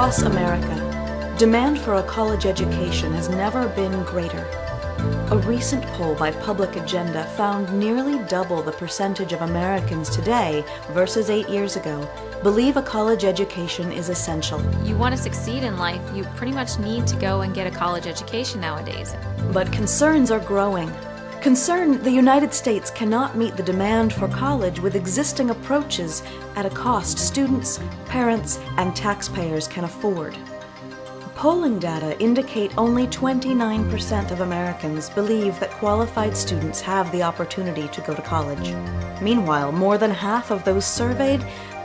Across America, demand for a college education has never been greater. A recent poll by Public Agenda found nearly double the percentage of Americans today versus 8 years ago believe a college education is essential. You want to succeed in life, you pretty much need to go and get a college education nowadays. But concerns are growing. Concern the United States cannot meet the demand for college with existing approaches at a cost students, parents, and taxpayers can afford. Polling data indicate only 29% of Americans believe that qualified students have the opportunity to go to college. Meanwhile, more than half of those surveyed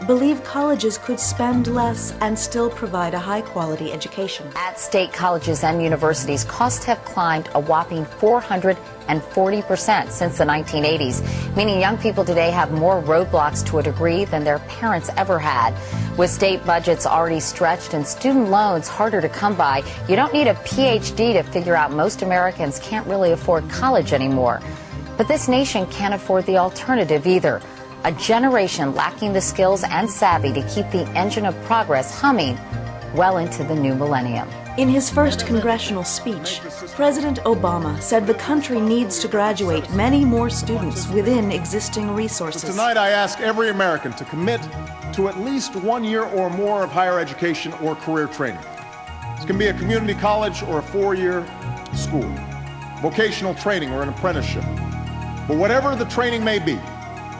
believe colleges could spend less and still provide a high-quality education. At state colleges and universities, costs have climbed a whopping 440% since the 1980s, meaning young people today have more roadblocks to a degree than their parents ever had. With state budgets already stretched and student loans harder to come by, you don't need a PhD to figure out most Americans can't really afford college anymore. But this nation can't afford the alternative either. A generation lacking the skills and savvy to keep the engine of progress humming well into the new millennium. In his first congressional speech, President Obama said the country needs to graduate many more students within existing resources. So tonight I ask every American to commit to at least 1 year or more of higher education or career training. This can be a community college or a 4-year school, vocational training or an apprenticeship. But whatever the training may be,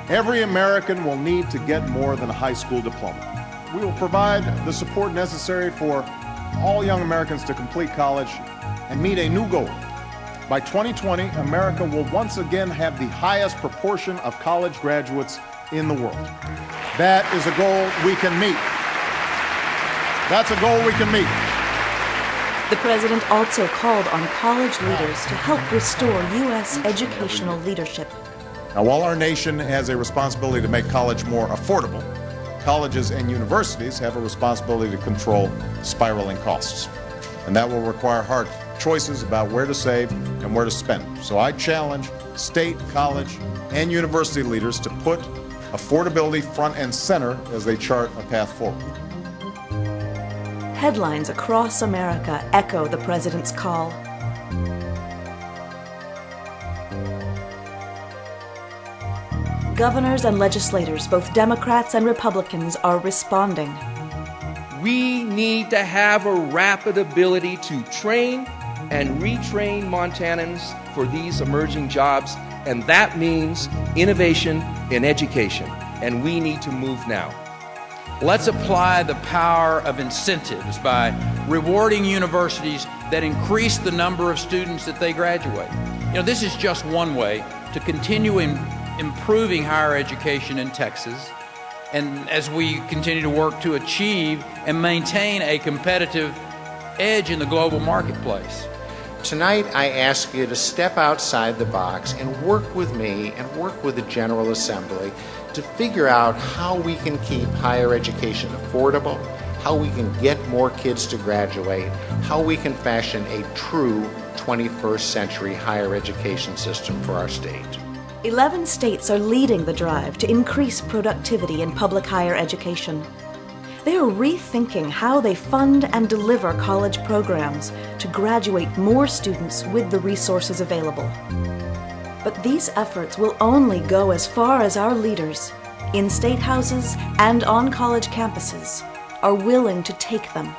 every American will need to get more than a high school diploma. We will provide the support necessary for all young Americans to complete college and meet a new goal. By 2020, America will once again have the highest proportion of college graduates in the world. That is a goal we can meet. That's a goal we can meet. The president also called on college leaders to help restore U.S. educational leadership. Now, while our nation has a responsibility to make college more affordable, colleges and universities have a responsibility to control spiraling costs. And that will require hard choices about where to save and where to spend. So I challenge state, college, and university leaders to put affordability front and center as they chart a path forward. Headlines across America echo the president's call. Governors and legislators, both Democrats and Republicans, are responding. We need to have a rapid ability to train and retrain Montanans for these emerging jobs, and that means innovation in education, and we need to move now. Let's apply the power of incentives by rewarding universities that increase the number of students that they graduate. You know, this is just one way to continue improving higher education in Texas, and as we continue to work to achieve and maintain a competitive edge in the global marketplace. Tonight, I ask you to step outside the box and work with me and work with the General Assembly to figure out how we can keep higher education affordable, how we can get more kids to graduate, how we can fashion a true 21st century higher education system for our state. 11 states are leading the drive to increase productivity in public higher education. They are rethinking how they fund and deliver college programs to graduate more students with the resources available. But these efforts will only go as far as our leaders, in state houses and on college campuses, are willing to take them.